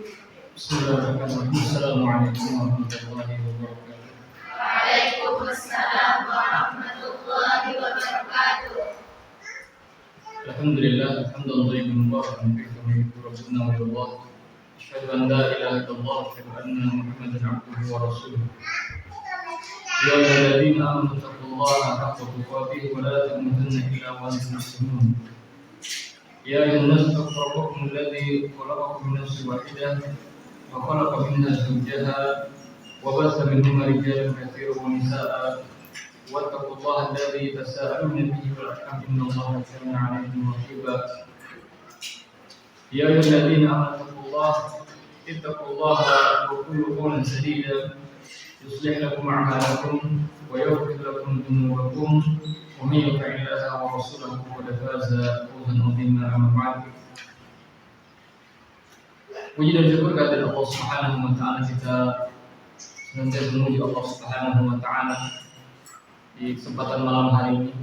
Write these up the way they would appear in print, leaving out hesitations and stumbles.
Bismillahirrahmanirrahim. Assalamualaikum warahmatullahi wabarakatuh. Waalaikumsalam warahmatullahi wabarakatuh. Alhamdulillah, hamdan thayyiban mubarakan fihi kama yuhibbu rabbuna wa yardah. Asyhadu an la ilaha illallah wa asyhadu anna Muhammadan abduhu wa rasuluh. Ya ayyuhalladzina amanu taqullaha haqqa tuqatih wa la tamutunna illa wa antum muslimun. Ya ayyuhan nasu ittaqu rabbakum alladzi khalaqakum min nafsin wahidah wa khalaqa minha zawjaha wa bassa minhuma rijalan katsiran wa nisaa'a wattaqullaha alladzi tasaaluna bihi wal arham innallaha kana 'alaykum raqiba. Ya ayyuhalladzina amanu ittaqullaha wa qulu qawlan sadida yuslih lakum a'malakum wa yaghfir lakum dhunubakum wa may yuti'illaha wa rasulahu faqad faza fawzan 'azima. Amma ba'd. Puji dan syukur kehadirat Allah Subhanahu wa taala, kita senantiasa memuji Allah Subhanahu wa taala di kesempatan malam hari ini.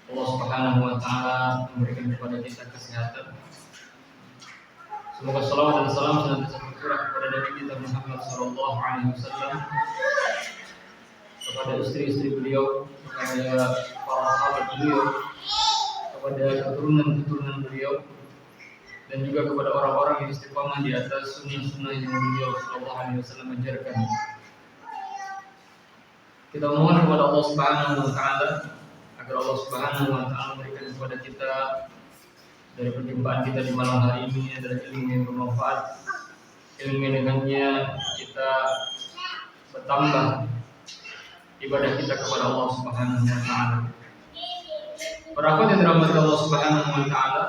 Allah Subhanahu wa taala memberikan kepada kita kesehatan. Semoga salawat dan salam senantiasa tercurah kepada Nabi kita Muhammad sallallahu alaihi wasallam, kepada istri-istri beliau, kepada para sahabat beliau, kepada keturunan-keturunan beliau, dan juga kepada orang-orang yang istiqamah di atas sunnah-sunnah yang beliau sallallahu alaihi wasallam ajarkan. Kita mohon kepada Allah Subhanahu wa taala agar Allah Subhanahu wa taala memberikan kepada kita dari perjumpaan kita di malam hari ini adalah ilmu yang bermanfaat, ilmu yang dengannya kita bertambah ibadah kita kepada Allah Subhanahu wa taala. Para hadirin yang dirahmati Allah Subhanahu wa taala,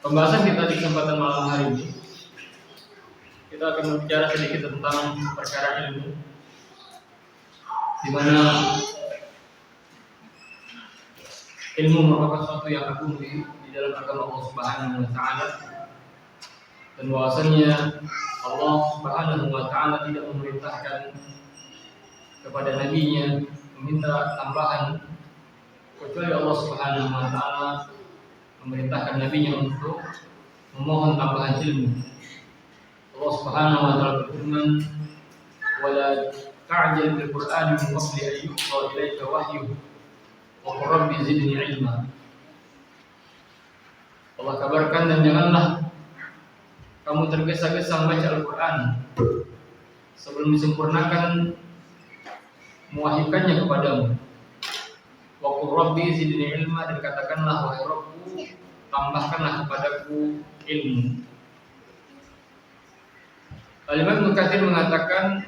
pembahasan kita di kesempatan malam hari ini, kita akan berbicara sedikit tentang perkara ilmu, di mana ilmu merupakan sesuatu yang agung di dalam agama Allah Subhanahu wa taala, dan bahwasanya Allah Subhanahu wa taala tidak memerintahkan kepada nabinya meminta tambahan, kecuali Allah Subhanahu wa taala memerintahkan nabinya untuk memohon tambahan ilmu. Allah Subhanahu wa taala berfirman, "Wala ta'jal bil Qur'ani min qabli an yuqda ilayka wahyuhu wa qur rabbi zidni ilma." Allah kabarkan, dan janganlah kamu tergesa-gesa membaca Al-Qur'an sebelum disempurnakan mewahyukannya kepadamu. Wa qur rabbi zidni ilma, dan katakanlah, wahai Rabbku, tambahkanlah kepadaku ilmu. Al-Imam Ibnu Katsir mengatakan,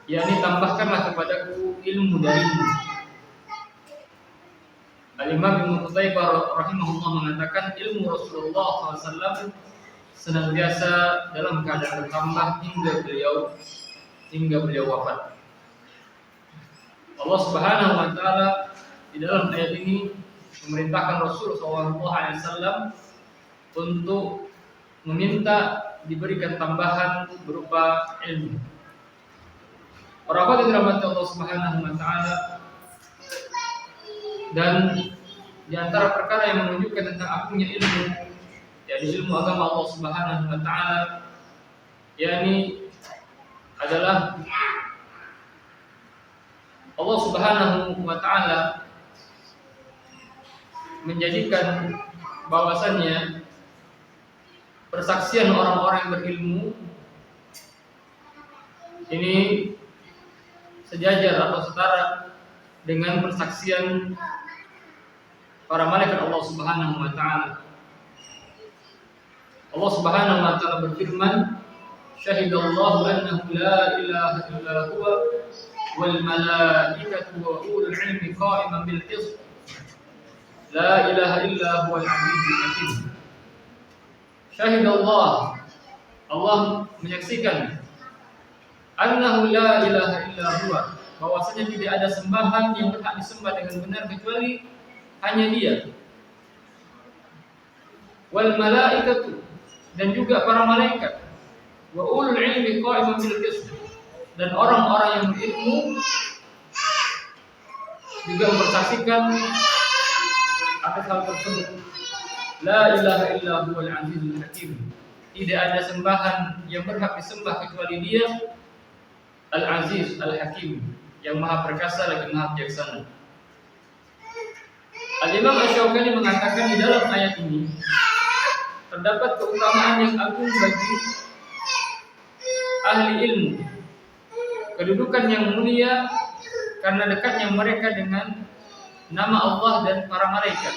yakni tambahkanlah kepadaku ilmu darimu. Al-Imam Ibnu Qutaibah rahimahullah mengatakan, ilmu Rasulullah SAW senantiasa dalam keadaan bertambah hingga beliau wafat. Allah Subhanahu wa taala di dalam ayat ini memerintahkan Rasul sallallahu alaihi wasallam untuk meminta diberikan tambahan berupa ilmu. Orang yang dirahmati Allah Subhanahu wa taala, dan di antara perkara yang menunjukkan tentang agungnya ilmu, yaitu ilmu agama Allah Subhanahu wa taala, yakni adalah Allah Subhanahu wa taala menjadikan bahwasannya persaksian orang-orang yang berilmu ini sejajar atau setara dengan persaksian para malaikat Allah Subhanahu wa taala. Allah Subhanahu wa taala berfirman, "Syahidallahu annahu la ilaha illa huwa wal malaikatu wa ulul ilmi qa'iman bil qist. La ilaha illa huwal azizul hakim." Syahidallah, Allah menyaksikan, annahu la ilaha illa huwa, bahwasanya tidak ada sembahan yang berhak disembah dengan benar kecuali hanya Dia. Wal malaikatu, dan juga para malaikat. Wa ulul ilmi qa'iman bil qist, dan orang-orang yang berilmu juga mempersaksikan atas hal tersebut. La ilaha illa huwal azizul hakim. Tidak ada sembahan yang berhak disembah kecuali Dia, Al-Aziz, Al-Hakim, yang Maha Perkasa lagi Maha Bijaksana. Al-Imam Asy-Syaukani mengatakan di dalam ayat ini terdapat keutamaan yang agung bagi ahli ilmu, kedudukan yang mulia karena dekatnya mereka dengan nama Allah dan para malaikat.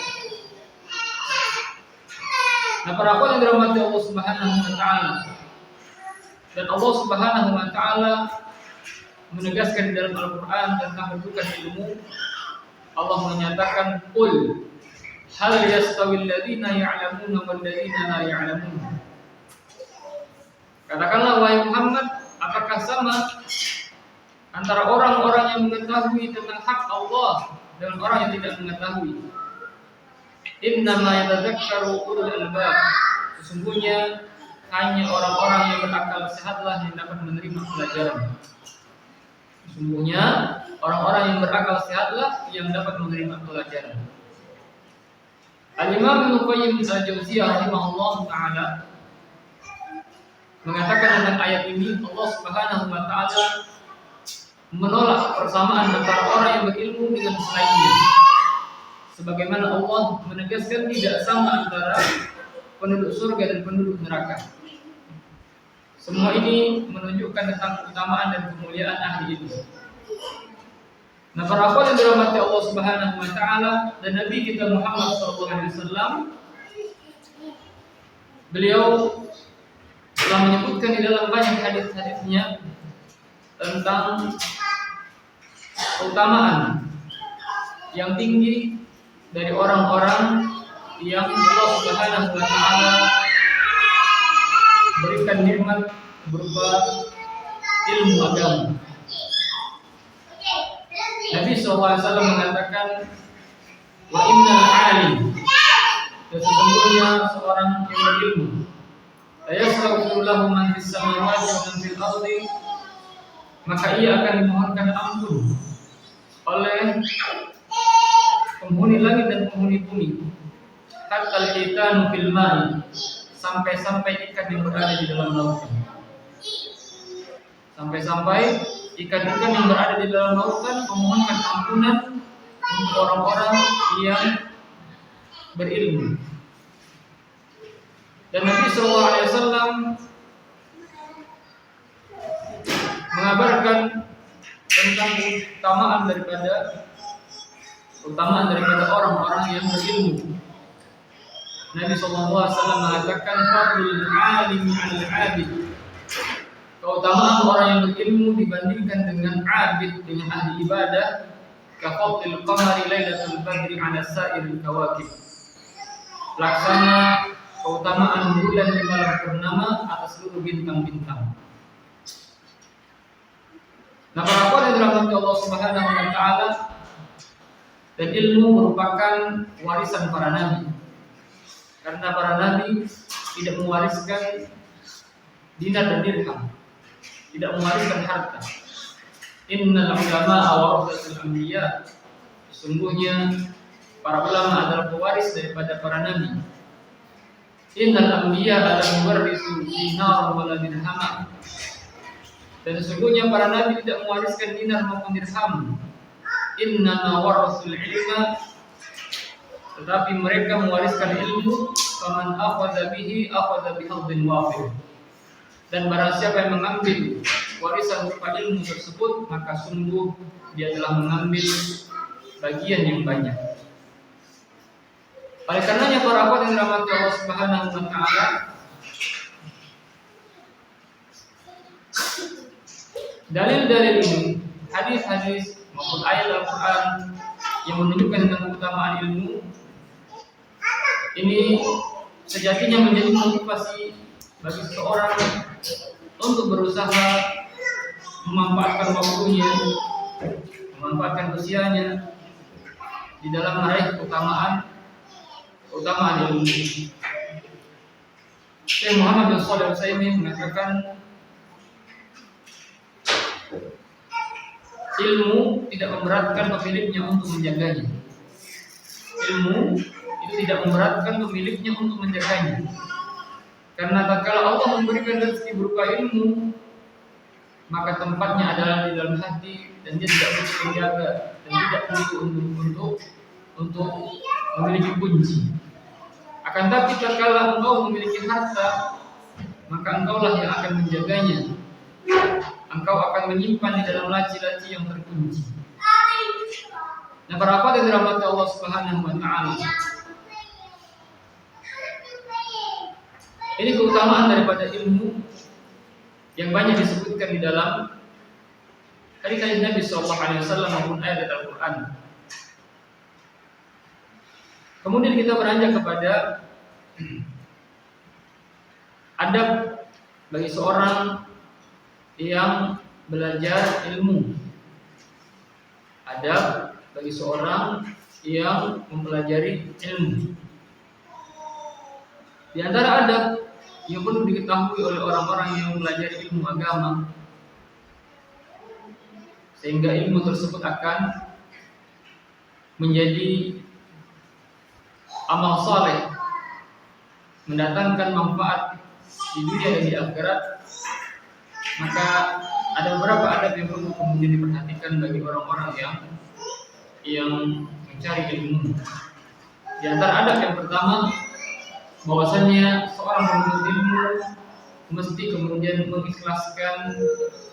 Nah, para akhwat yang dirahmati Allah Subhanahu wa taala, dan Allah Subhanahu wa taala menegaskan di dalam Al-Qur'an tentang kedudukan ilmu. Allah menyatakan, "Qul hal yastawil ladzina ya'lamuna wal ladzina la ya'lamun." Katakanlah wahai Muhammad, apakah sama antara orang-orang yang mengetahui tentang hak Allah dengan orang yang tidak mengetahui? Innama yatadzakkaru ulul albab. Sesungguhnya hanya orang-orang yang berakal sehatlah yang dapat menerima pelajaran. Sesungguhnya orang-orang yang berakal sehatlah yang dapat menerima pelajaran. Al-Imam Ibnu Qayyim al-Jauziyah rahimahullah taala mengatakan tentang ayat ini, Allah Subhanahu wa taala menolak persamaan antara orang yang berilmu dengan selainnya. Sebagaimana Allah menegaskan tidak sama antara penduduk surga dan penduduk neraka. Semua ini menunjukkan tentang keutamaan dan kemuliaan ahli ilmu. Nah, para akhwat yang dirahmati Allah Subhanahu wa taala dan Nabi kita Muhammad SAW, beliau telah menyebutkan di dalam banyak hadis-hadisnya tentang keutamaan yang tinggi dari orang-orang yang Allah Subhanahu wa taala berikan nikmat berupa ilmu agama. Nabi SAW mengatakan, "Wa innal alim," dan sesungguhnya seorang yang berilmu, la yastaghfiru lahu man fis samawati wa man fil ardi, maka ia akan dimohonkan ampun oleh penghuni langit dan penghuni bumi, hatta al-hitanu fil ma'i, sampai-sampai ikan yang berada di dalam lautan. Sampai-sampai ikan-ikan yang berada di dalam lautan memohonkan ampunan untuk orang-orang yang berilmu. Dan Nabi SAW mengabarkan tentang keutamaan daripada orang-orang yang berilmu. Nabi SAW mengatakan, "Fadlul alimi 'alal 'abid." Keutamaan orang yang berilmu dibandingkan dengan abid, dengan ahli ibadah, kafadlil qamari lailatul badri 'ala sa'iril kawakib. Laksana keutamaan bulan di malam purnama atas seluruh bintang-bintang. Nah, para akhwat yang dirahmati Allah Subhanahu wa taala, dan ilmu merupakan warisan para nabi. Karena para nabi tidak mewariskan dinar dan dirham, tidak mewariskan harta. Innal ulama'a warathatul anbiya. Sesungguhnya para ulama adalah pewaris daripada para nabi. Innal anbiya adalah muwarrisu dinar wala dirham. Dan sesungguhnya para nabi tidak mewariskan dinar maupun dirham. Innama warasul ilma, tetapi mereka mewariskan ilmu. Faman akhadha bihi akhadha bihadhin wafir. Dan barang siapa yang mengambil warisan berupa ilmu tersebut, maka sungguh dia telah mengambil bagian yang banyak. Oleh karenanya para akhwat yang dirahmati Allah Subhanahu wa taala, dalil-dalil ini, hadis-hadis maupun ayat Al-Quran yang menunjukkan tentang keutamaan ilmu ini sejatinya menjadi motivasi bagi seseorang untuk berusaha memanfaatkan waktunya, memanfaatkan usianya di dalam meraih keutamaan ilmu. Syekh Muhammad bin Shalih Al-Utsaimin mengatakan, ilmu tidak memberatkan pemiliknya untuk menjaganya. Ilmu itu tidak memberatkan pemiliknya untuk menjaganya. Karena tatkala Allah memberikan rezeki berupa ilmu, maka tempatnya adalah di dalam hati dan dia tidak butuh menjaga dan tidak butuh untuk memiliki kunci. Akan tapi tatkala engkau memiliki harta, maka engkaulah yang akan menjaganya. Engkau akan menyimpan di dalam laci-laci yang terkunci. Nah, para hadirin dirahmati Allah Subhanahu wa taala. Ini keutamaan daripada ilmu yang banyak disebutkan di dalam hadis Nabi sallallahu alaihi wasallam maupun ayat Al-Qur'an. Kemudian kita beranjak kepada adab bagi seorang yang belajar ilmu. Adab bagi seorang yang mempelajari ilmu. Di antara adab yang perlu diketahui oleh orang-orang yang mempelajari ilmu agama, sehingga ilmu tersebut akan menjadi amal saleh, mendatangkan manfaat di dunia dan di akhirat, maka ada beberapa adab yang perlu kemudian diperhatikan bagi orang-orang yang mencari ilmu. Di antara adab yang pertama, bahwasanya seorang penuntut ilmu mesti kemudian mengikhlaskan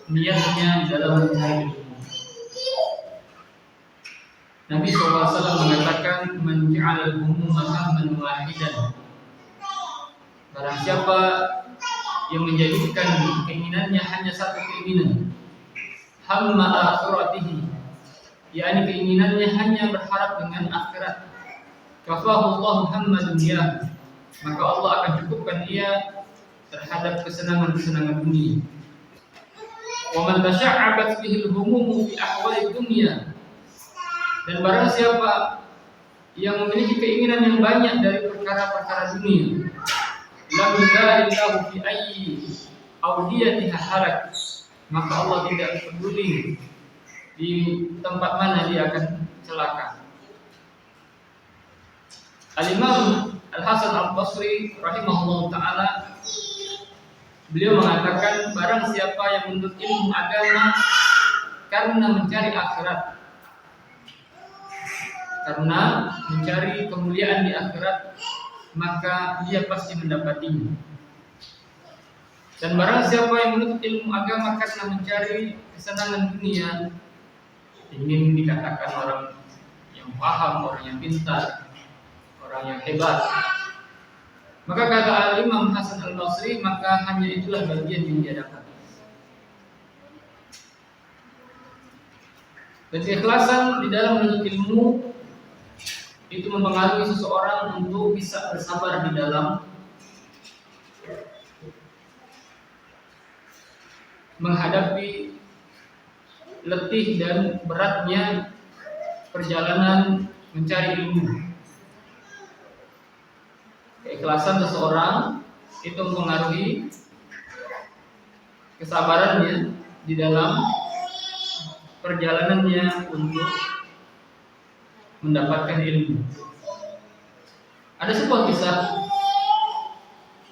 niatnya dalam mencari ilmu. Nabi SAW mengatakan, "Man ja'ala al-humuma hamman wahidan." Barang siapa yang menjadikan keinginannya hanya satu keinginan, hamma akhiratihi, yakni keinginannya hanya berharap dengan akhirat, kafahu Allahu hamma dunya, maka Allah akan cukupkan dia terhadap kesenangan-kesenangan dunia. Wa man tasha'abat bihi al-humum fi ahwali dunya, dan barang siapa yang memiliki keinginan yang banyak dari perkara-perkara dunia, lam yudarillahu fi ayyi awdiyatiha halak, maka Allah tidak peduli di tempat mana dia akan celaka. Al-Imam Al-Hasan Al-Basri rahimahullah ta'ala, beliau mengatakan, barang siapa yang menuntut ilmu agama karena mencari akhirat, karena mencari kemuliaan di akhirat, maka dia pasti mendapatinya. Dan barang siapa yang menuntut ilmu agama karena mencari kesenangan dunia, ingin dikatakan orang yang paham, orang yang pintar, orang yang hebat, maka kata Al-Imam Hasan Al-Basri, maka hanya itulah bagian yang dia dapat. Dan keikhlasan di dalam menuntut ilmu itu mempengaruhi seseorang untuk bisa bersabar di dalam menghadapi letih dan beratnya perjalanan mencari ilmu. Keikhlasan seseorang itu mempengaruhi kesabarannya di dalam perjalanannya untuk mendapatkan ilmu. Ada sebuah kisah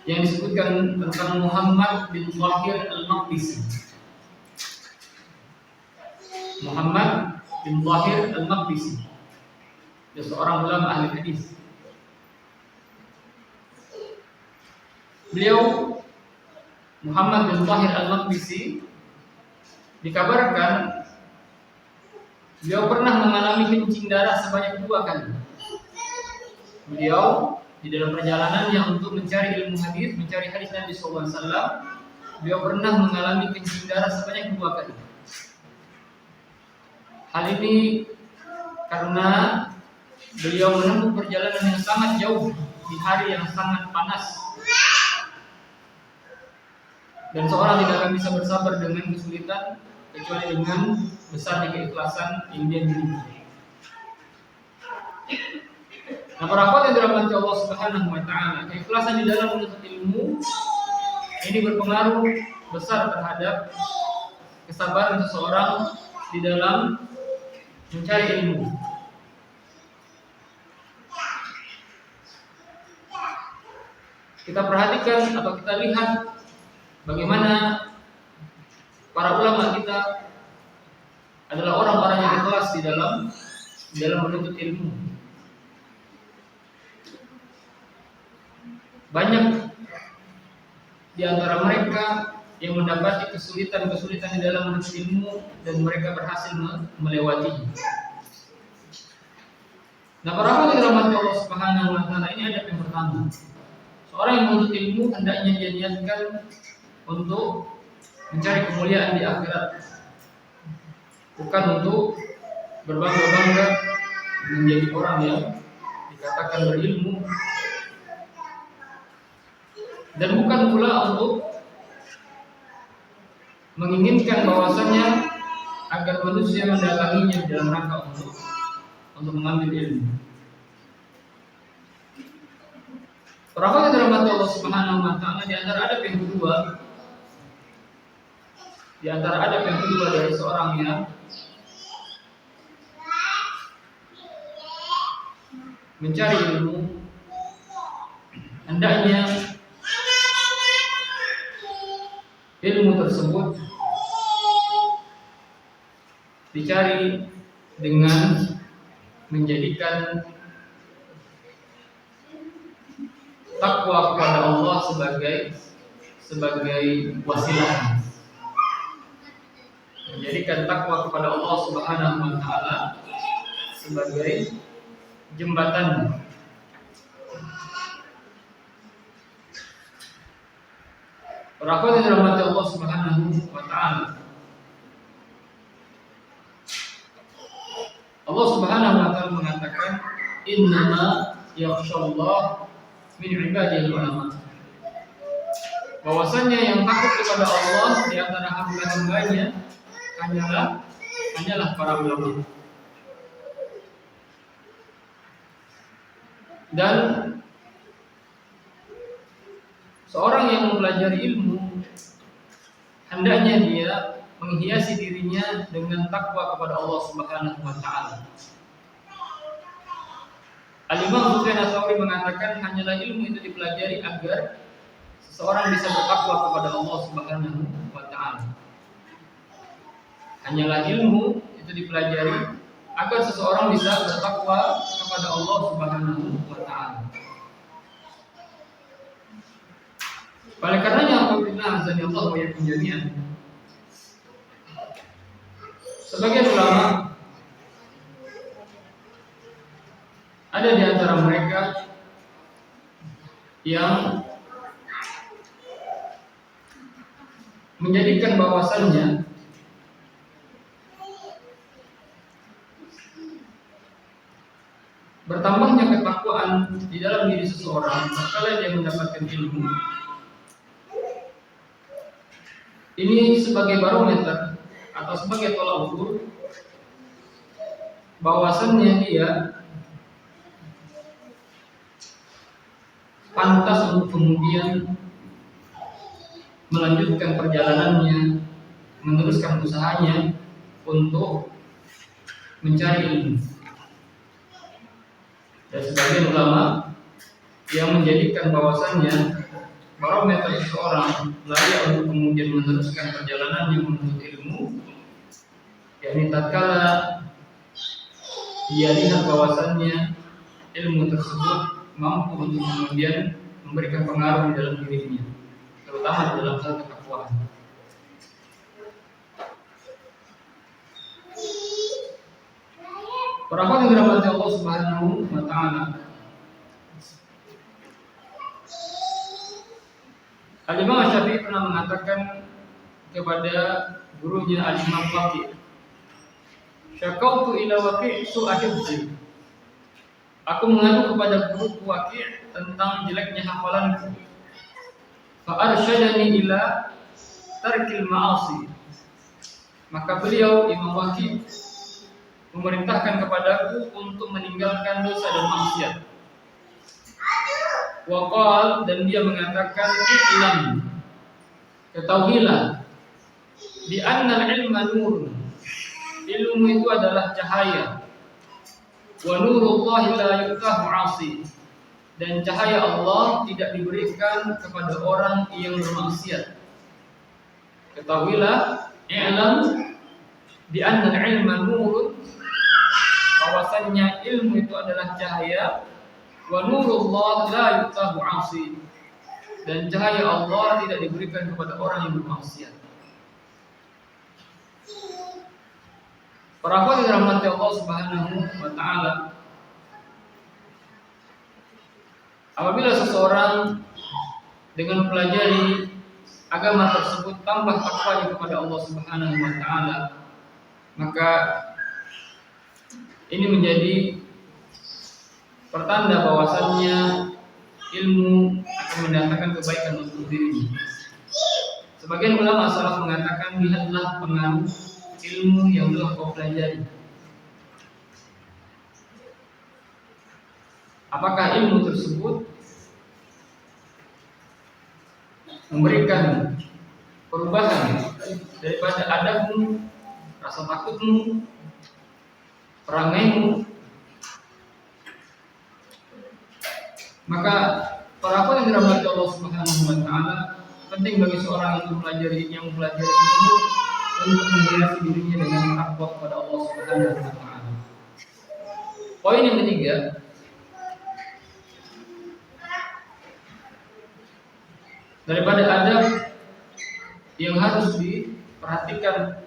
yang disebutkan tentang Muhammad bin Thahir Al-Maqdisi. Muhammad bin Thahir Al-Maqdisi, dia seorang ulama ahli hadis. Beliau Muhammad bin Thahir Al-Maqdisi dikabarkan beliau pernah mengalami kencing darah sebanyak 2 kali. Beliau di dalam perjalanannya untuk mencari ilmu hadis, mencari hadis Nabi SAW, beliau pernah mengalami kencing darah sebanyak 2 kali. Hal ini karena beliau menempuh perjalanan yang sangat jauh di hari yang sangat panas. Dan seorang tidak akan bisa bersabar dengan kesulitan kecuali dengan besarnya keikhlasan yang dia miliki. Nah, para hadirin yang dirahmati Allah Subhanahu wa taala, keikhlasan di dalam menuntut ilmu ini berpengaruh besar terhadap kesabaran seseorang di dalam mencari ilmu. kita perhatikan atau kita lihat bagaimana para ulama kita adalah orang-orang yang ikhlas di dalam menuntut ilmu. Banyak di antara mereka yang mendapati kesulitan-kesulitan di dalam menuntut ilmu dan mereka berhasil melewatinya. Nah, para hadirin rahmati Allah Subhanahu wa taala, ini adab yang pertama. Seorang yang menuntut ilmu hendaknya dia niatkan untuk mencari kemuliaan di akhirat, bukan untuk berbangga-bangga menjadi orang yang dikatakan berilmu, dan bukan pula untuk menginginkan bahwasanya agar manusia mendatanginya dalam rangka untuk mengambil ilmu. Para hadirin rahmati Allah Subhanahu wa taala, di antara adab yang kedua dari seorang yang mencari ilmu, hendaknya ilmu tersebut dicari dengan menjadikan takwa kepada Allah sebagai wasilah, menjadikan takwa kepada Allah Subhanahu wa taala sebagai jembatan. Para hadirin rahmati Allah Subhanahu wa taala, Allah Subhanahu wa taala mengatakan, innama yakhshallah min ibadil ulama. Bahwasanya yang takut kepada Allah di antara hamba-hambanya hanyalah para ulama. Dan seorang yang mempelajari ilmu hendaknya dia menghiasi dirinya dengan takwa kepada Allah Subhanahu wa taala. Al-Imam Sufyan Ats-Tsauri mengatakan hanyalah ilmu itu dipelajari agar seseorang bisa bertakwa kepada Allah Subhanahu wa taala. Hanyalah ilmu itu dipelajari agar seseorang bisa bertakwa kepada Allah Subhanahu wa taala. Oleh karenanya, apabila azan Allah wa yakum jami'an, sebagian ulama ada di antara mereka yang menjadikan bahwasannya bertambahnya ketakwaan di dalam diri seseorang tatkala dia mendapatkan ilmu ini sebagai barometer atau sebagai tolak ukur bahwasannya dia pantas untuk kemudian melanjutkan perjalanannya, meneruskan usahanya untuk mencari ilmu. Dan sebagian ulama yang menjadikan bahwasannya barometer seseorang layak untuk kemudian meneruskan perjalanannya menuntut ilmu, yakni tatkala dia lihat bahwasannya ilmu tersebut mampu untuk kemudian memberikan pengaruh di dalam dirinya, terutama di dalam hal ketakwaan. Para hadirin dirahmati Allah Subhanahu wa taala, Al-Imam Syafi'i pernah mengatakan kepada gurunya Al-Imam Waqi', "Syakautu ila Waqi' su'a hifzi." Aku mengadu kepada guruku Waqi' tentang jeleknya hafalanku. Fa arsyadani ila tarkil ma'asi. Maka beliau Imam Waqi' memerintahkan kepadaku untuk meninggalkan dosa dan maksiat. Waqal, dan dia mengatakan, "I'lam, ketahuilah, bi annal ilma nur, ilmu itu adalah cahaya, wa nurullahi la yutahu 'asi, dan cahaya Allah tidak diberikan kepada orang yang bermaksiat. Ketahuilah, i'lam bi anna al-'ilma nurun, bahwasannya ilmu itu adalah cahaya, wa nurullah la yutahu 'asi, dan cahaya Allah tidak diberikan kepada orang yang bermaksiat. Para hadirin dirahmati Allah Subhanahu wa taala, apabila seseorang dengan mempelajari agama tersebut tambah takwanya kepada Allah Subhanahu wa taala, maka ini menjadi pertanda bahwasannya ilmu akan mendatangkan kebaikan untuk dirinya. Sebagian ulama salaf mengatakan, lihatlah pengaruh ilmu yang telah kau pelajari. Apakah ilmu tersebut memberikan perubahan daripada adabmu, rasa takutmu, perangaimu? Maka para yang dirahmati Allah Subhanahu wa taala, penting bagi seorang yang mempelajari ilmu untuk menghiasi dirinya dengan takwa kepada Allah Subhanahu wa taala. Poin yang ketiga, daripada adab yang harus diperhatikan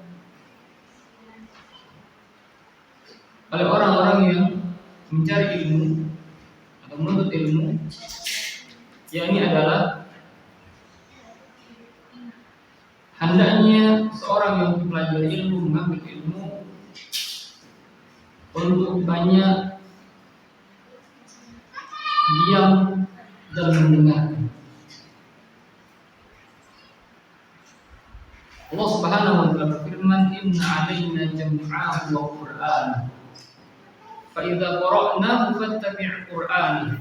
oleh orang-orang yang mencari ilmu atau menuntut ilmu, yakni adalah hendaknya seorang yang mempelajari ilmu, mengambil ilmu, untuk banyak diam dan mendengarkan. Allah Subhanahu wa taala berfirman, "Inna 'alaina jam'ahu wa Qur'anahu, fa idza qara'nahu fattabi' Qur'anahu,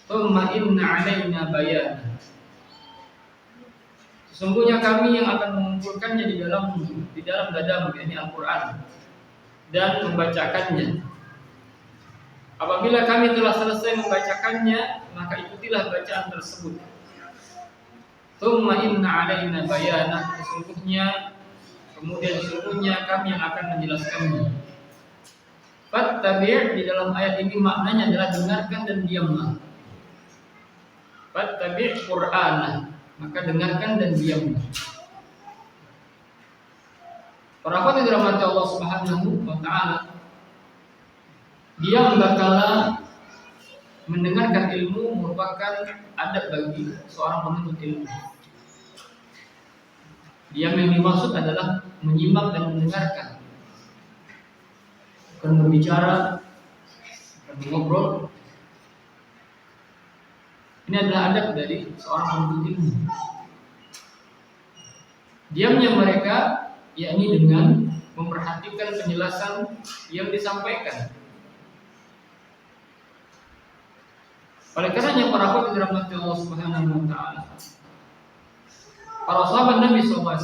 thumma inna 'alaina bayanahu." Sesungguhnya kami yang akan mengumpulkannya di dalam dadamu, yakni Al-Quran, dan membacakannya. Apabila kami telah selesai membacakannya, maka ikutilah bacaan tersebut. Tsumma inna 'alaina bayanah, sesungguhnya kami yang akan menjelaskannya. Fattabi' di dalam ayat ini maknanya adalah dengarkan dan diamlah. Fattabi' Qur'anah, maka dengarkan dan diamlah. Para hadirin dirahmati Allah Subhanahu wa taala, diam tatkala mendengarkan ilmu merupakan adab bagi seorang penuntut ilmu. Diam yang dimaksud adalah menyimak dan mendengarkan, bukan berbicara, bukan mengobrol. Ini adalah adab dari seorang penuntut ilmu. Diamnya mereka yakni dengan memperhatikan penjelasan yang disampaikan. Oleh karenanya para hadirin dirahmati Allah Subhanahu wa taala, para sahabat Nabi SAW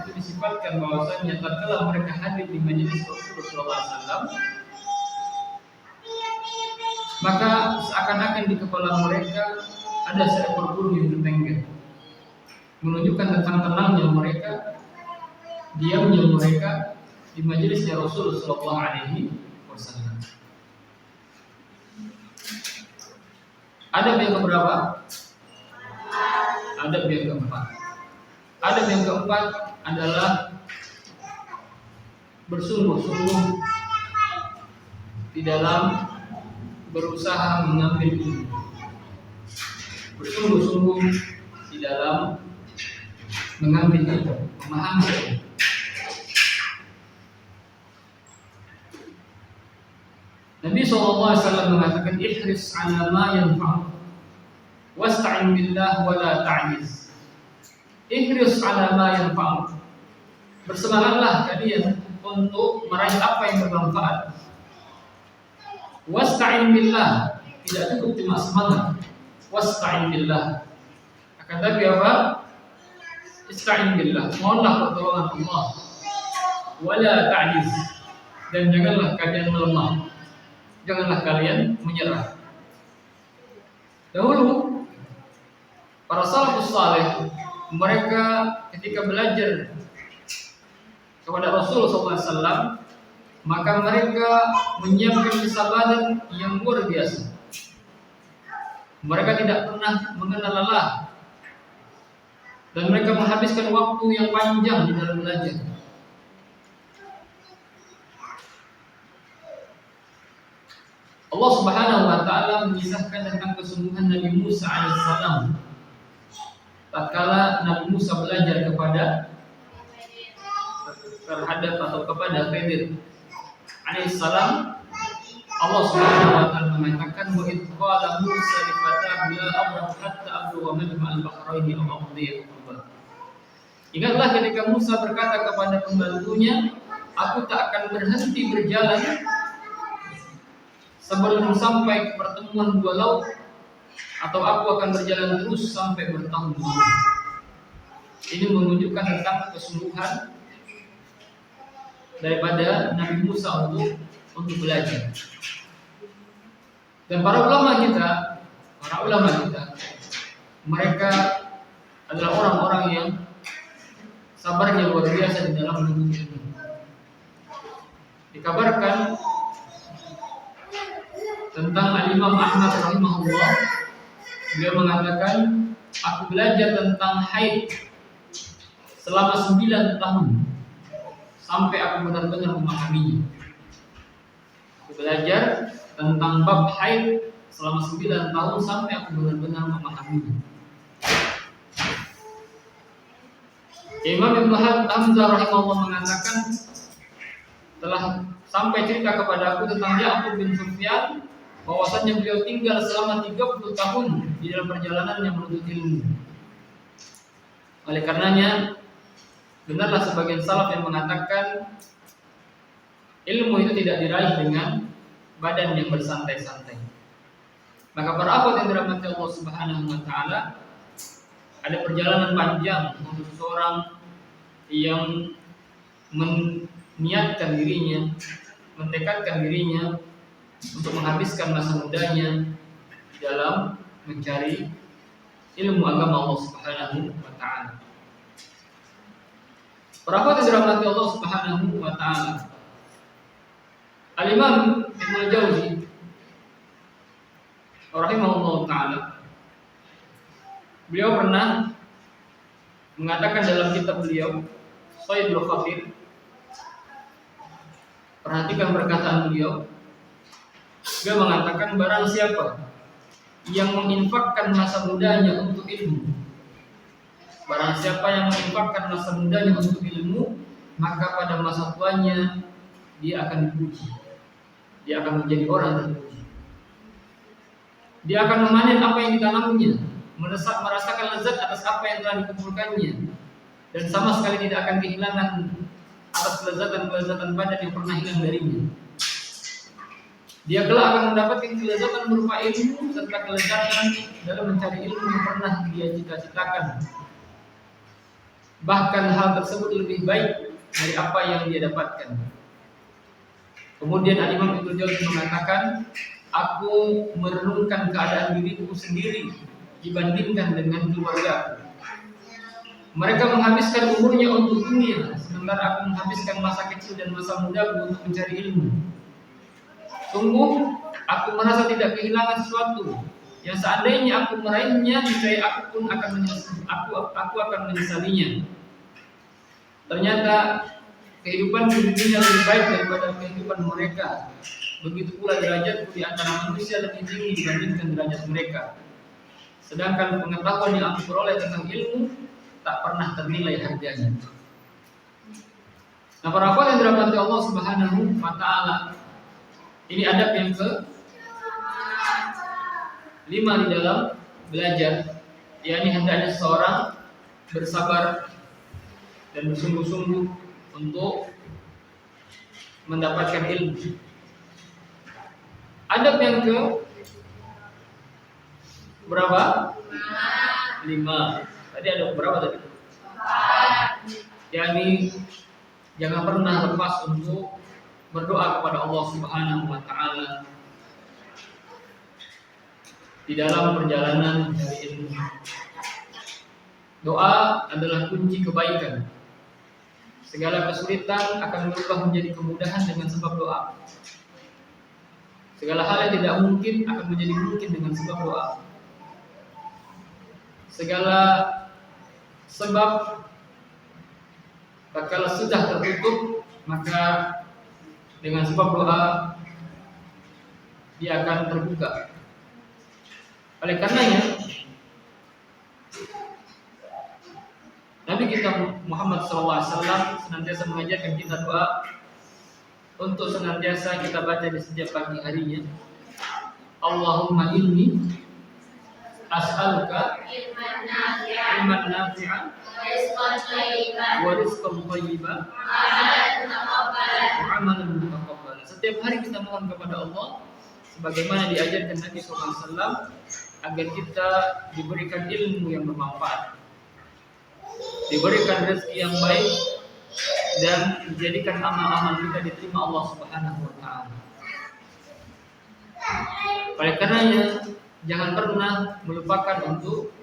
itu disifatkan bahwasanya tatkala mereka hadir di majelis Rasulullah SAW, maka seakan-akan di kepala mereka ada seekor burung yang bertengger, menunjukkan tentang tenangnya mereka, diamnya mereka di majelisnya Rasulullah SAW. Adab yang keberapa? Adab yang keempat. Adab yang keempat adalah bersungguh-sungguh di dalam berusaha mengambil ilmu. Bersungguh-sungguh di dalam mengambil ilmu, memahami ilmu. Nabi SAW mengatakan, ihris ala ma yanfa'u wasta'in billah wa la ta'jiz. Ihris ala ma yanfa'u, bersemangatlah kalian untuk meraih apa yang bermanfaat. Wasta'in billah, tidak cukup cuma semangat. Wasta'in billah, akan tapi apa? Ista'in billah, mohonlah pertolongan Allah. Wala ta'jiz, dan janganlah kalian melemah, janganlah kalian menyerah. Dahulu para salafus saleh, mereka ketika belajar kepada Rasul SAW, maka mereka menyiapkan kesabaran yang luar biasa. Mereka tidak pernah mengenal lelah, dan mereka menghabiskan waktu yang panjang di dalam belajar. Allah Subhanahu wa taala mengisahkan tentang kesungguhan Nabi Musa alaihissalam tatkala Nabi Musa belajar terhadap atau kepada Khidir alaihissalam. Allah Subhanahu wa taala mengatakan, wa idh qala Musa li fatahu la abrahu hatta ablugha majma'al bahraini aw amdiya huquba. Ingatlah ketika Musa berkata kepada pembantunya, aku tak akan berhenti berjalan sebelum sampai ke pertemuan dua laut, atau aku akan berjalan terus sampai bertahun-tahun. Ini menunjukkan tentang kesungguhan daripada Nabi Musa untuk belajar. Dan para ulama kita, mereka adalah orang-orang yang sabarnya luar biasa di dalam menuntut ilmu. Dikabarkan tentang Al-Imam Ahmad rahimahullah, beliau mengatakan, aku belajar tentang haid selama 9 tahun sampai aku benar-benar memahaminya. Aku belajar tentang bab haid selama 9 tahun sampai aku benar-benar memahaminya. Imam Ibnu Hamzah rahimahullah mengatakan, telah sampai cerita kepada aku tentang Ya'qub bin Sufyan, bahwasannya beliau tinggal selama 30 tahun di dalam perjalanannya menuntut ilmu. Oleh karenanya, benarlah sebagian salaf yang mengatakan ilmu itu tidak diraih dengan badan yang bersantai-santai. Maka para akhwat yang dirahmati Allah Subhanahu wa taala, ada perjalanan panjang untuk seseorang yang meniatkan dirinya, mentekadkan dirinya untuk menghabiskan masa mudanya di dalam mencari ilmu agama Allah Subhanahu wa taala. Para akhwat yang dirahmati Allah Subhanahu wa taala, Al-Imam Ibnu Jauzi rahimahullah taala, beliau pernah mengatakan dalam kitab beliau Sayyidul Khatir, perhatikan perkataan beliau. Beliau mengatakan, barang siapa yang menginfakkan masa mudanya untuk ilmu, barang siapa yang menginfakkan masa mudanya untuk ilmu, maka pada masa tuanya dia akan dipuji, dia akan menjadi orang terpuji. Dia akan memanen apa yang ditanamnya, merasakan lezat atas apa yang telah dikumpulkannya, dan sama sekali tidak akan kehilangan atas kelezatan-kelezatan badan yang pernah hilang darinya. Dia kelak akan mendapatkan kelezatan berupa ilmu serta kelezatan dalam mencari ilmu yang pernah dia cita-citakan. Bahkan hal tersebut lebih baik dari apa yang dia dapatkan. Kemudian Al-Imam Ibnu Jauzi mengatakan, aku merenungkan keadaan diriku sendiri dibandingkan dengan keluarga. Mereka menghabiskan umurnya untuk dunia, sementara aku menghabiskan masa kecil dan masa mudaku untuk mencari ilmu. Sungguh, aku merasa tidak kehilangan sesuatu yang seandainya aku meraihnya, niscaya aku akan menyesalinya. Ternyata kehidupan di dunia lebih baik daripada kehidupan mereka. Begitu pula derajatku di antara manusia lebih tinggi dibandingkan derajat mereka. Sedangkan pengetahuan yang aku peroleh tentang ilmu tak pernah ternilai harganya. Nah, para akhwat yang dirahmati Allah Subhanahu wa taala, ini adab yang ke-5 di dalam belajar, yakni hendaknya seseorang bersabar dan bersungguh-sungguh untuk mendapatkan ilmu. Adab yang ke berapa? 5. Tadi ada berapa tadi? 4. Yakni jangan pernah lepas untuk berdoa kepada Allah Subhanahu wa taala. di dalam perjalanan mencari ilmu. Doa adalah kunci kebaikan. Segala kesulitan akan berubah menjadi kemudahan dengan sebab doa. Segala hal yang tidak mungkin akan menjadi mungkin dengan sebab doa. Segala sebab tatkala sudah tertutup, maka dengan sebab doa dia akan terbuka. Oleh karenanya Nabi kita Muhammad SAW senantiasa mengajarkan kita doa untuk senantiasa kita baca di setiap pagi harinya. Allahumma inni as'aluka ilman nafi'an wa rizqan thayyiban wa amalan mutaqabbalan. Setiap hari kita mohon kepada Allah sebagaimana diajarkan Nabi SAW agar kita diberikan ilmu yang bermanfaat, diberikan rezeki yang baik, dan menjadikan amal-amal kita diterima Allah Subhanahu wa taala. Oleh karenanya jangan pernah melupakan untuk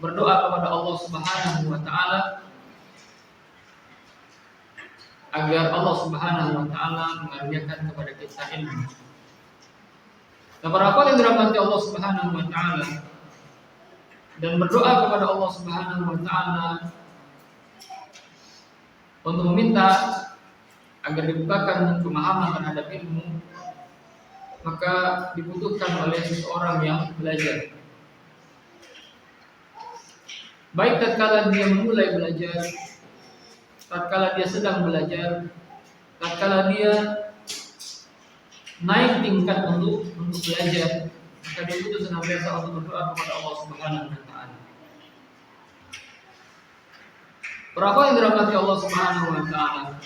berdoa kepada Allah Subhanahu wa taala agar Allah Subhanahu wa taala mengaruniakan kepada kita ilmu. Nah, para hadirin yang dirahmati Allah Subhanahu wa taala, dan berdoa kepada Allah Subhanahu wa taala untuk meminta agar dibukakan pemahaman terhadap ilmu, maka dibutuhkan oleh seseorang yang belajar. Baik tatkala dia memulai belajar, tatkala dia sedang belajar, tatkala dia naik tingkat untuk belajar, maka dia butuh senantiasa untuk berdoa kepada Allah Subhanahu wa taala. Para hadirin yang dirahmati Allah Subhanahu wa taala,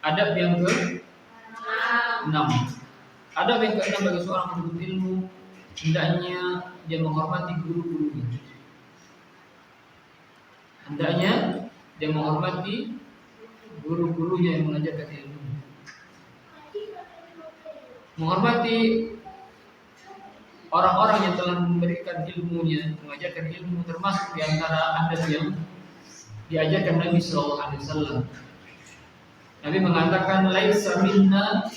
adab yang ke-6. Adab yang ke-6 bagi seorang penuntut ilmu, hendaknya dia menghormati guru-gurunya. Hendaknya dia menghormati guru-gurunya yang mengajarkan ilmu. Menghormati orang-orang yang telah memberikan ilmunya, mengajarkan ilmu, termasuk di antara adab yang diajarkan Nabi sallallahu alaihi wasallam. Nabi mengatakan, "Laisa minna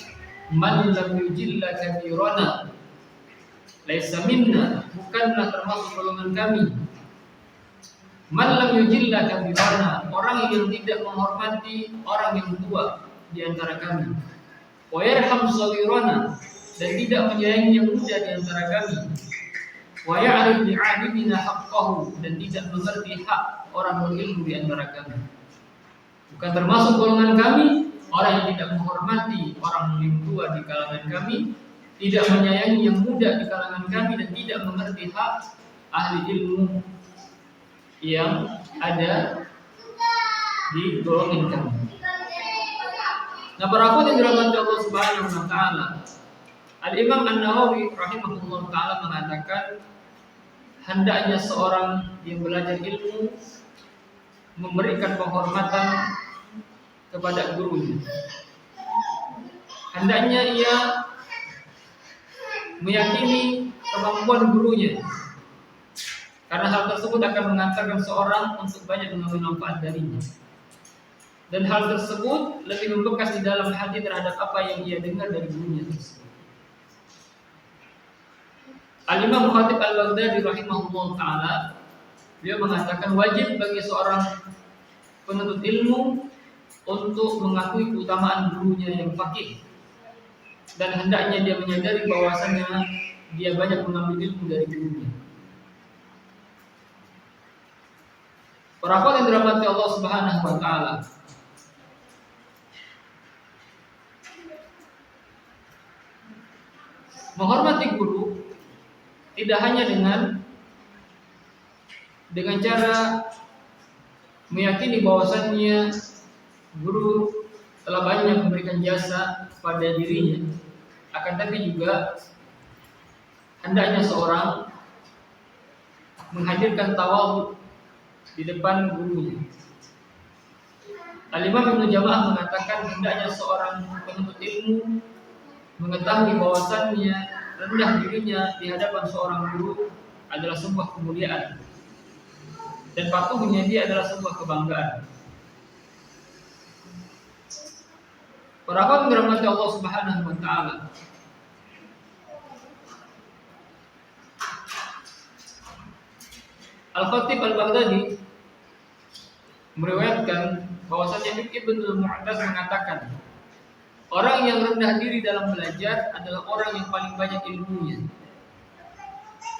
man lam yujilla kabirana." Laisa minna, bukanlah termasuk golongan kami. Man lam yujilla kabirana, orang yang tidak menghormati orang yang tua di antara kami. Wa yarham shaghirana, dan tidak menyayangi yang muda di antara kami. Wa ya'rif li'alimina haqqahu, dan tidak mengerti hak orang berilmu di antara kami. Bukan termasuk golongan kami orang yang tidak menghormati orang yang tua di kalangan kami, tidak menyayangi yang muda di kalangan kami, dan tidak mengerti hak ahli ilmu yang ada di golongan kami. Nah, para hadirin yang dirahmati Allah Subhanahu wa taala, Al-Imam An-Nawawi rahimahullah taala mengatakan, hendaknya seorang yang belajar ilmu memberikan penghormatan kepada gurunya. Hendaknya ia meyakini kemampuan gurunya, karena hal tersebut akan mengantarkan seorang untuk banyak mengambil manfaat darinya. Dan hal tersebut lebih membekas di dalam hati terhadap apa yang ia dengar dari gurunya tersebut. Al-Imam Khatib Al-Baghdadi rahimahullah ta'ala, beliau mengatakan wajib bagi seorang penuntut ilmu untuk mengakui keutamaan gurunya yang faqih, dan hendaknya dia menyadari bahwasanya dia banyak mengambil ilmu dari gurunya. Para hadirin yang dirahmati Allah Subhanahu wa taala, menghormati guru tidak hanya dengan cara meyakini bahwasannya guru telah banyak memberikan jasa pada dirinya, akan tapi juga hendaknya seorang menghadirkan tawadhu di depan gurunya. Al-Imam Ibnu Jamaah mengatakan hendaknya seorang penuntut ilmu mengetahui bahwasannya rendah dirinya di hadapan seorang guru adalah sebuah kemuliaan, dan patuhnya dia adalah sebuah kebanggaan. Para hadirin dirahmati Allah Subhanahu wa taala. Al-Khatib Al-Baghdadi meriwayatkan bahwasanya Ibnu Al-Mu'taz mengatakan, orang yang rendah diri dalam belajar adalah orang yang paling banyak ilmunya.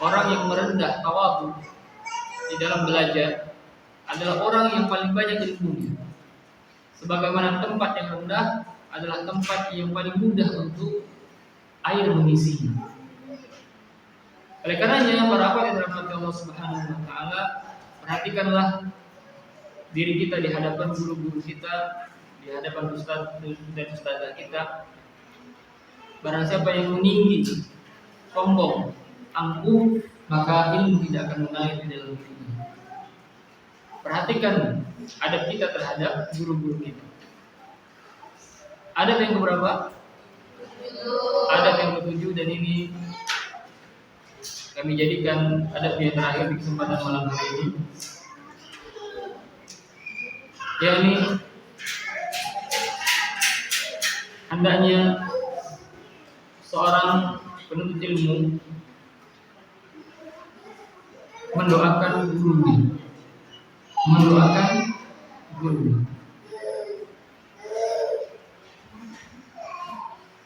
Orang yang merendah tawadhu di dalam belajar adalah orang yang paling banyak ilmunya. Sebagaimana tempat yang rendah adalah tempat yang paling mudah untuk air mengisinya. Oleh karenanya, para hadirin dirahmati Allah Subhanahu wa taala, perhatikanlah diri kita di hadapan guru-guru kita, di hadapan ustaz dan ustazah kita. Barang siapa yang meninggi, sombong, angkuh, maka ilmu tidak akan mengalir di dalam dirinya. Perhatikan adab kita terhadap guru-guru kita. Adab yang keberapa? Adab yang ketujuh, dan ini kami jadikan adab yang terakhir di kesempatan malam hari ini, yakni hendaknya seorang penuntut ilmu mendoakan gurunya,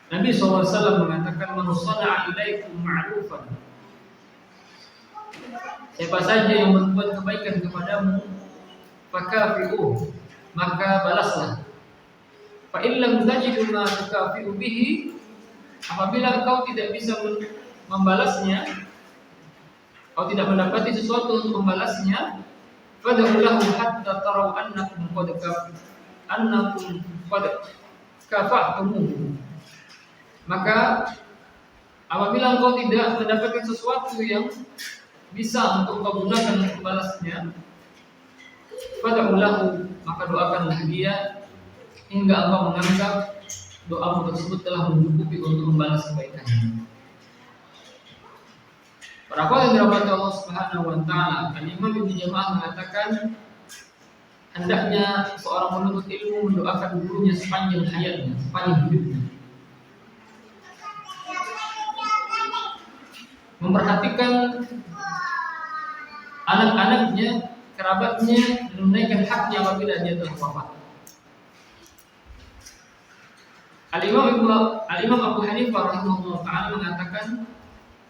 Nabi SAW mengatakan, "Man shana'a ilaikum ma'rufan." Siapa saja yang berbuat kebaikan kepadamu, fakafi'uh, maka balaslah. Fa in lam tajidu ma tukafi'u bihi, apabila engkau tidak bisa membalasnya, kau tidak mendapati sesuatu untuk membalasnya, fad'u lahu hatta taraw annakum qad kafa'tumuhu. Maka apabila engkau tidak mendapatkan sesuatu yang bisa untuk kau gunakan untuk membalasnya, fad'u lahu, maka doakanlah dia hingga engkau menganggap doamu tersebut telah mencukupi untuk membalas kebaikannya. Para hadirin dirahmati Allah Subhanahu wa taala, Imam Ibnu Jamaah mengatakan, hendaknya seorang penuntut ilmu mendoakan gurunya sepanjang hayatnya, sepanjang hidupnya. Memperhatikan anak-anaknya, kerabatnya, dan menunaikan haknya apabila dia telah wafat. Al-Imam Abu Hanifah rahimahullah ta'ala mengatakan,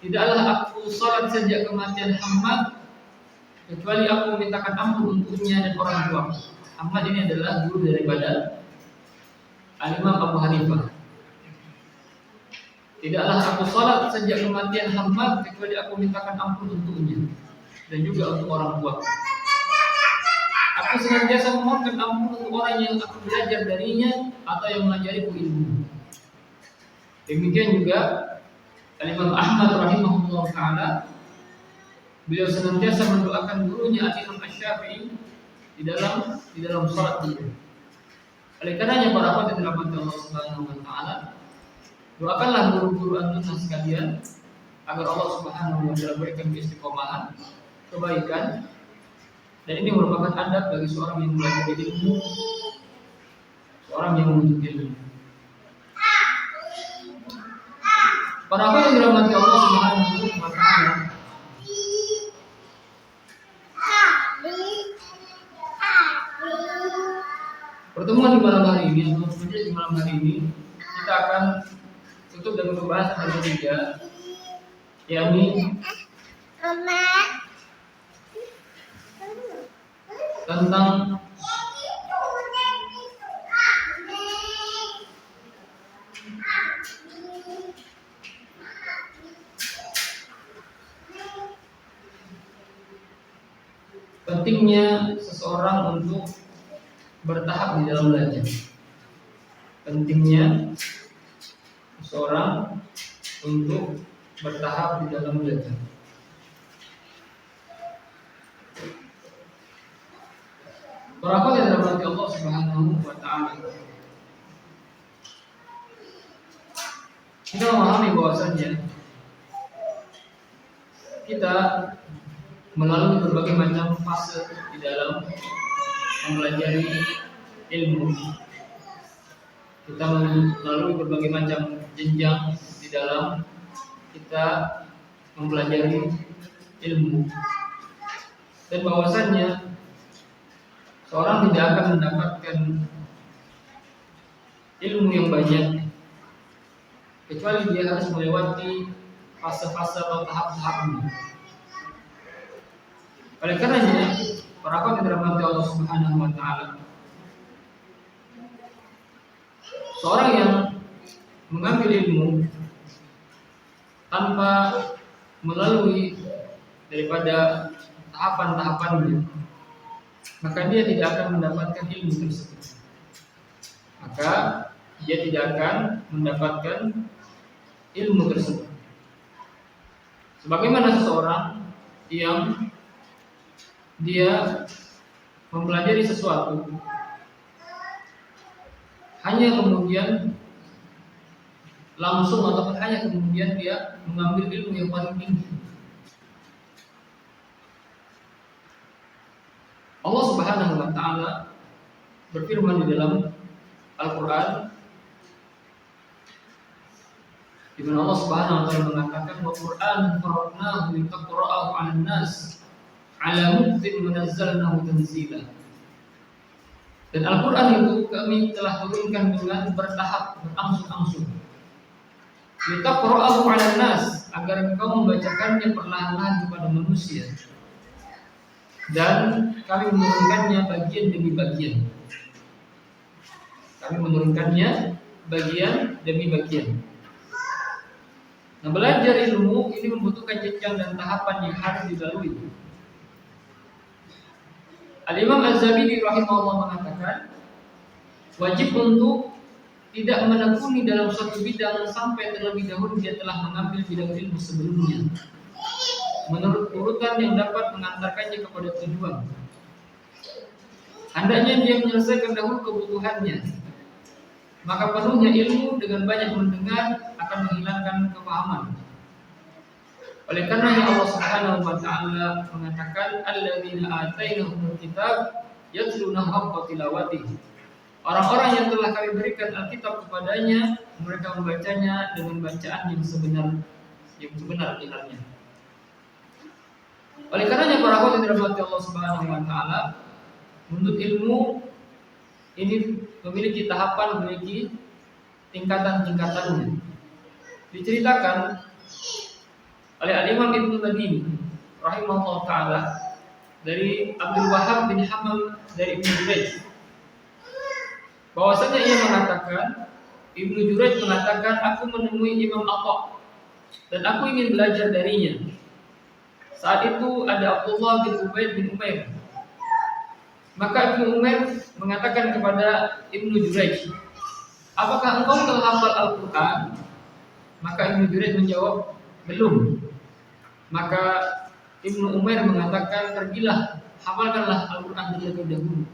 tidaklah aku salat sejak kematian Hamad kecuali aku memintakan ampun untuknya dan orang tua. Hamad ini adalah guru daripada Al-Imam Abu Hanifah. Tidaklah aku salat sejak kematian Hamad kecuali aku mintakan ampun untuknya dan juga untuk orang tua. Aku senantiasa memohonkan ampun untuk orang yang aku belajar darinya atau yang mengajariku ilmu. Demikian juga Al-Imam Ahmad rahimahullah ta'ala, beliau senantiasa mendoakan gurunya Al-Imam Asy-Syafi'i di dalam salat beliau. Oleh karenanya para hadirin dirahmati Allah Subhanahu wa taala, doakanlah guru-guru antum sekalian agar Allah Subhanahu wa taala berikan istiqomahan, kebaikan. Dan ini merupakan adab bagi seorang yang belajar ilmu, seorang yang menuntut ilmu. Para hadirin yang dirahmati Allah Subhanahu wa taala, pertemuan di malam hari ini, atau majelis di malam hari ini, kita akan tutup dengan pembahasan yang ketiga, yakni tentang pentingnya seseorang untuk bertahap di dalam belajar. Pentingnya seseorang untuk bertahap di dalam belajar. Para hadirin yang dirahmati Allah Subhanahu wa taala, kita memahami bahwasanya kita melalui berbagai macam fase di dalam mempelajari ilmu. Kita melalui berbagai macam jenjang di dalam kita mempelajari ilmu. Dan bahwasannya seorang tidak akan mendapatkan ilmu yang banyak kecuali dia harus melewati fase-fase atau tahap-tahapnya. Oleh karenanya, para kaum yang dirahmati Allah Subhanahu wa taala, seorang yang mengambil ilmu tanpa melalui daripada tahapan-tahapannya, maka dia tidak akan mendapatkan ilmu tersebut. Maka dia tidak akan mendapatkan ilmu tersebut. Sebagaimana seseorang yang dia mempelajari sesuatu hanya kemudian langsung ataupun hanya kemudian dia mengambil ilmu yang paling tinggi. Allah Subhanahu wa taala berfirman di dalam Al-Qur'an, di mana Allah Subhanahu wa taala mengatakan, "Wa Qur'an faraqnahu litaqra'ahu 'alan nas 'ala muktin munazzalnahu tanzila." Dan Al-Qur'an itu kami telah turunkan dengan bertahap, berangsur-angsur. Litaqra'ahu 'alan nas, agar engkau membacakannya perlahan-lahan kepada manusia. Dan kami menurunkannya bagian demi bagian. Kami menurunkannya bagian demi bagian. Nah, belajar ilmu ini membutuhkan jenjang dan tahapan yang harus dilalui. Al-Imam Az-Zabidi rahimahullah mengatakan, wajib untuk tidak menekuni dalam suatu bidang sampai terlebih dahulu dia telah mengambil bidang ilmu sebelumnya, menurut urutan yang dapat mengantarkannya kepada tujuan. Hendaknya dia menyelesaikan dahulu kebutuhannya, maka penuhnya ilmu dengan banyak mendengar akan menghilangkan kepahaman. Oleh karenanya Allah Subhanahu wa taala mengatakan, alladzina atainahumul kitab yatlunahu haqqa tilawatihi. Orang-orang yang telah kami berikan Alkitab kepadanya, mereka membacanya dengan bacaan yang sebenar-benarnya. Oleh karenanya para hadirin yang dirahmati Allah Subhanahu wa taala, menuntut ilmu ini memiliki tahapan, memiliki tingkatan-tingkatannya. Diceritakan oleh Al-Imam Ibnu Madini rahimahullah taala dari Abdul Wahab bin Hamal dari Ibnu Jurayj, bahwasanya ia mengatakan, Ibnu Jurayj mengatakan, aku menemui Imam Atha dan aku ingin belajar darinya. Saat itu ada Abdullah bin Ubaid bin Umair. Maka Ibnu Umair mengatakan kepada Ibnu Jurayj, apakah engkau telah hafal Al-Quran? Maka Ibnu Jurayj menjawab, belum. Maka Ibnu Umair mengatakan, pergilah, hafalkanlah Al-Quran terlebih dahulu.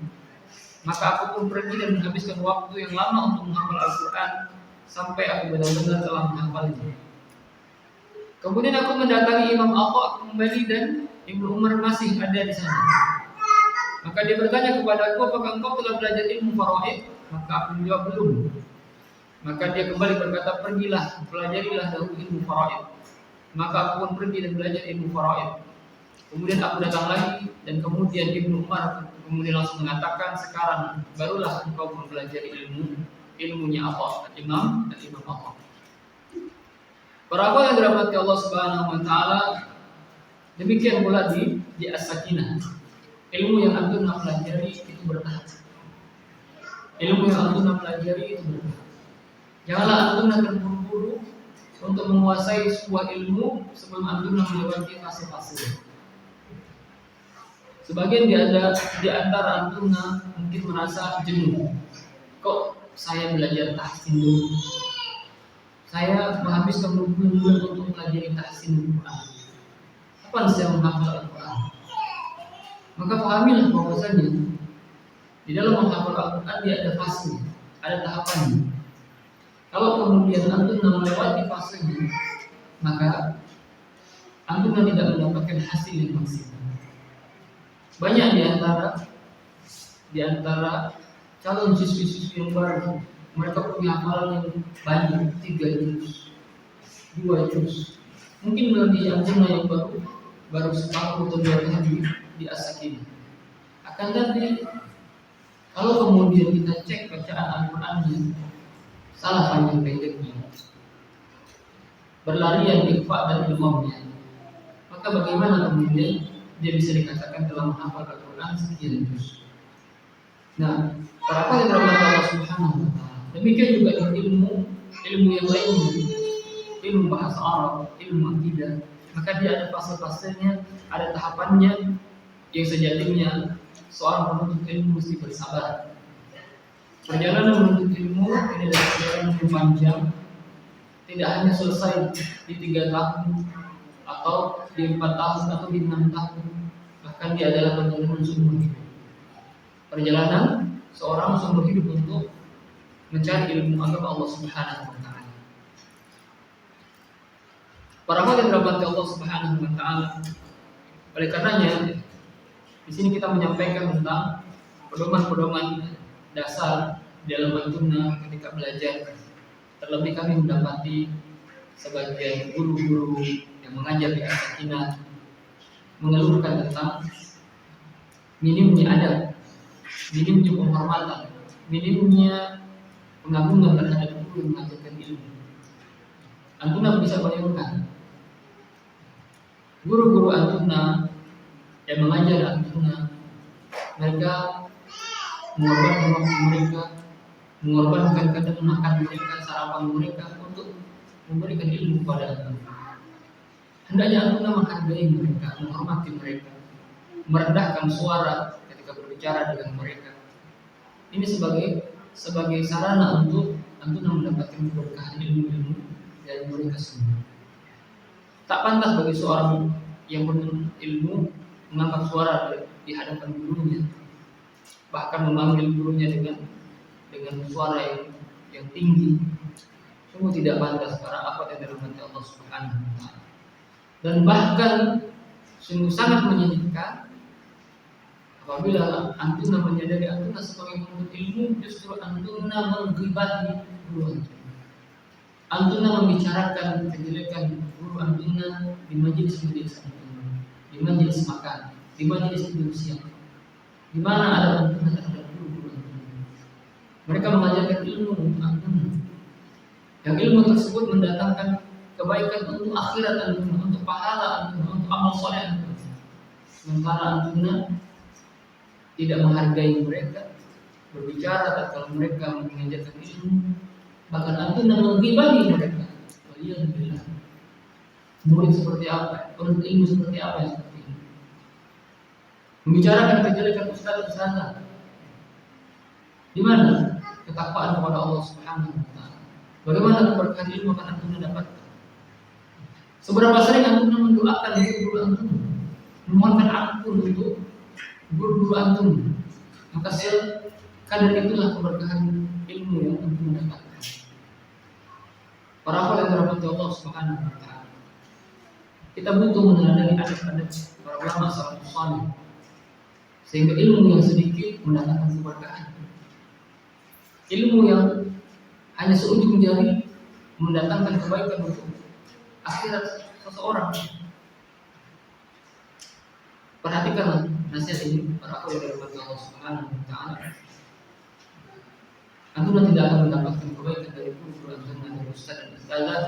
Maka aku pun pergi dan menghabiskan waktu yang lama untuk menghafal Al-Quran sampai aku benar-benar telah menghafalnya. Kemudian aku mendatangi Imam Atha, aku kembali dan Ibnu Umar masih ada di sana. Maka dia bertanya kepada aku, apakah engkau telah belajar ilmu faraid? Maka aku menjawab, belum. Maka dia kembali berkata, pergilah, pelajarilah dahulu ilmu faraid. Maka aku pun pergi dan belajar ilmu faraid. Kemudian aku datang lagi dan kemudian Ibnu Umar kemudian langsung mengatakan, sekarang barulah engkau mempelajari ilmunya apa? Imam Atha. Para hadirin yang dirahmati Allah Subhanahu wa taala, demikian pula di As-Sakinah. Ilmu yang antum pelajari itu bertahap. Ilmu yang antum pelajari itu bertahap. Janganlah antum terburu-buru untuk menguasai sebuah ilmu sebelum antum melewati fase-fase. Sebagian di antara antum mungkin merasa jenuh. Kok saya belajar tahsin dulu? Saya menghabiskan berbulan-bulan untuk mempelajari tahsin Al-Quran. Kapan saya menghafal Al-Quran? Maka pahamilah bahwasanya di dalam menghafal Al-Quran dia ada fase, ada tahapannya. Kalau kemudian antum melewati fasenya, maka Antuna tidak mendapatkan hasil yang maksimal. Banyak di antara calon siswi-siswi yang baru, mereka punya hafalan yang banyak, 3 juz, 2 juz. Mungkin melebihi antuna yang baru setahun atau 2 tahun di As-Sakinah. Akan tetapi kalau kemudian kita cek bacaan Al-Qur'annya, salah panjang pendeknya, berlarian ikhfa dan ilmunya, maka bagaimana kemudian dia bisa dikatakan telah menghafal Al-Quran sekian juz? Nah, para yang dirahmati Allah Subhanahu wa taala. Demikian juga ilmu yang lainnya, ilmu bahasa Arab, ilmu akidah, maka dia ada fase-fasenya, ada tahapannya yang sejatinya seorang penuntut ilmu mesti bersabar. Perjalanan menuntut ilmu ini adalah perjalanan yang panjang, tidak hanya selesai di 3 tahun atau di 4 tahun atau di 6 tahun, bahkan dia adalah perjalanan seumur hidup. Perjalanan seorang seumur hidup untuk mencari ilmu agama Allah Subhanahu wa taala. Para hadirin dirahmati Allah Subhanahu wa taala. Oleh karenanya di sini kita menyampaikan tentang pedoman-pedoman dasar dalam antuna ketika belajar. Terlebih kami mendapati sebagian guru-guru yang mengajar di As-Sakinah mengeluhkan tentang minimnya adab, minimnya penghormatan, minimnya pengagungan terhadap guru yang mengajarkan ilmu. Antuna bisa bayangkan guru-guru antuna yang mengajar antuna, mereka mengorbankan waktu mereka, mengorbankan kadang makan mereka, sarapan mereka untuk memberikan ilmu kepada antuna. Hendaknya antuna menghargai mereka, menghormati mereka, merendahkan suara ketika berbicara dengan mereka. Ini sebagai sarana untuk antuna mendapatkan keberkahan ilmu dari mereka semua. Tak pantas bagi seorang yang penuntut ilmu mengangkat suara di hadapan gurunya, bahkan memanggil gurunya dengan suara yang tinggi. Sungguh tidak pantas para akhwat yang dirahmati Allah Subhanahu wa taala. Dan bahkan sungguh sangat menyedihkan apabila antuna menyadari antuna sebagai penuntut ilmu, justru antuna mengghibahi guru antuna. Antuna membicarakan kejelekan guru antuna di majelis-majelis antuna, di majelis makan, di majelis tidur siang, di mana ada antuna terhadap guru-guru antuna. Mereka mengajarkan ilmu untuk antuna, yang ilmu tersebut mendatangkan kebaikan untuk akhirat antuna, untuk pahala antuna, untuk amal soleh antuna. Sementara antuna tidak menghargai mereka, berbicara tatkala mereka mengajarkan ilmu, bahkan antuna menggibahi mereka. Waliyadzubillah. Murid seperti apa? Penuntut ilmu seperti apa yang seperti ini? Membicarakan kejelekan ustaz di sana. Di mana ketakwaan kepada Allah Subhanahu wa taala? Bagaimana keberkahan ilmu akan antuna dapatkan? Seberapa sering antuna mendoakan guru-guru antuna, memohonkan ampun untuk guru-guru antuna? Maka kadar itulah keberkahan ilmu yang antuna dapatkan. Para hadirin yang dirahmati Allah Subhanahu wa taala. Kita butuh meneladani adab-adab para ulama salafus saleh, sehingga ilmu yang sedikit mendatangkan keberkahan. Ilmu yang hanya seujung jari mendatangkan kebaikan untuk akhirat seseorang. Perhatikanlah nasihat ini para hadirin yang dirahmati Allah Subhanahu wa taala. Antuna tidak akan mendapatkan kebaikan dari guru antuna, dari ustaz dan ustazah,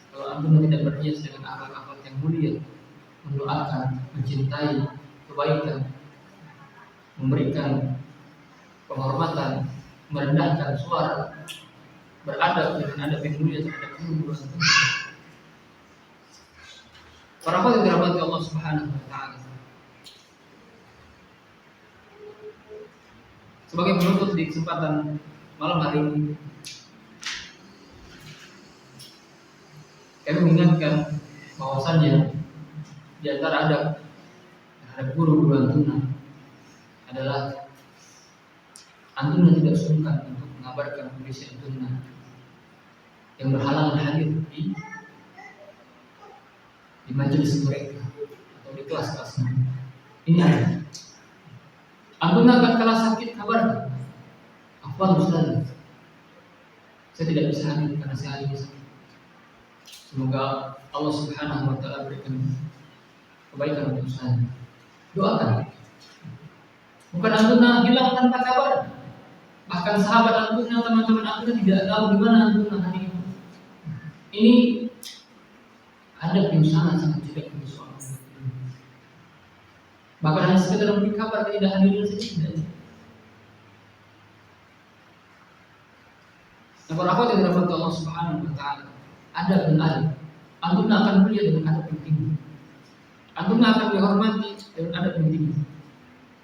kalau antuna tidak berhias dengan akhlak-akhlak yang mulia, mendoakan, mencintai kebaikan, memberikan penghormatan, merendahkan suara, beradab dengan adab yang mulia terhadap guru antuna. Para hadirin yang dirahmati Allah Subhanahu wa taala. Sebagai penutup di kesempatan malam hari ini, kami mengingatkan bahwasannya di antara adab terhadap guru-guru antuna adalah antuna tidak sungkan untuk mengabarkan kondisi antuna yang berhalangan hadir di di majelis mereka atau di kelas-kelas mereka. Ini ada. Antum akan kalah sakit kabar. Apa Ustaz? Saya tidak bisa hadir karena saya hari ini sakit. Semoga Allah Subhanahu wa taala berikan kebaikan untuk saya. Doakan. Bukan antum hilang tanpa kabar. Bahkan sahabat antum, teman-teman antum tidak tahu di mana antum hari ini. Ini ada yang sangat tidak bersoal. Bahkan hanya sekedar memberi kabar tidak hadir saja tidak. Nah, para akhwat yang dirahmati Allah Subhanahu wa taala, ada dan ada. Antum akan mulia dengan adab yang tinggi. Antum akan dihormati dengan adab yang tinggi.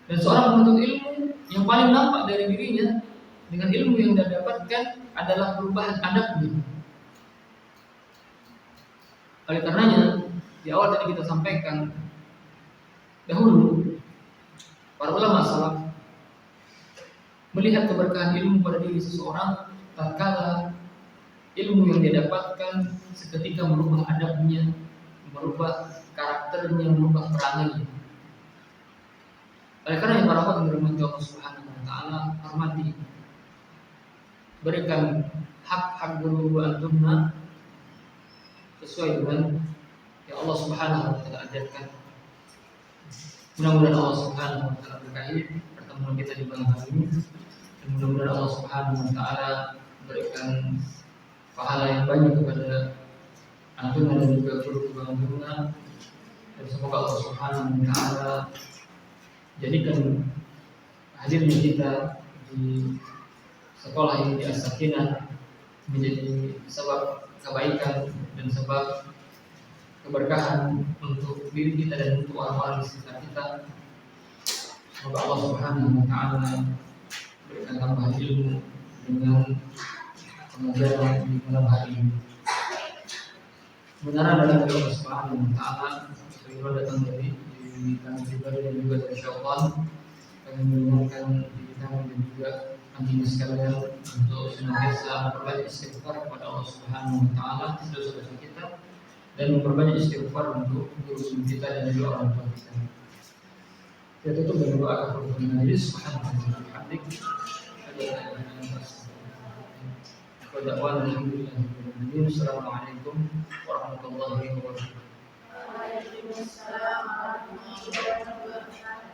Dan seorang penuntut ilmu yang paling nampak dari dirinya dengan ilmu yang dia dapatkan adalah perubahan adabnya. Oleh karenanya, di awal tadi kita sampaikan dahulu para ulama salaf melihat keberkahan ilmu pada diri seseorang tatkala ilmu yang dia dapatkan seketika merubah adabnya, merubah karakternya, merubah perangainya. Oleh karena para ulama yang Allah Subhanahu wa taala hormati, berikan hak-hak guru antumna sesuai dengan yang Allah Subhanahu wa taala ajarkan. Mudah-mudahan Allah Subhanahu wa taala berkahi pertemuan kita di malam hari ini. Dan mudah-mudahan Allah Subhanahu wa taala berikan pahala yang banyak kepada antum dan juga guru antumna. Dan semoga Allah Subhanahu wa taala jadikan hadirnya kita di sekolah ini di As-Sakinah menjadi sebab kebaikan dan sebab keberkahan untuk diri kita dan untuk orang-orang di sekitar kita. Semoga Allah Subhanahu wa taala berikan tambahan ilmu dengan pengajaran di malam hari ini. Kebenaran dari Allah Subhanahu wa taala sehingga datang dari kami pribadi dan juga dari syaitan. Kami mengingatkan diri kami dan juga kami sekalian untuk senantiasa memperbanyak istighfar kepada Allah Subhanahu wa taala atas dosa-dosa kita dan memperbanyak istighfar untuk guru kita dan juga orang tua kita. Kita tutup dengan doa kafaratul majlis. Subhanallah walhamdulillah. Assalamualaikum warahmatullahi wabarakatuh. Waalaikumsalam warahmatullahi wabarakatuh.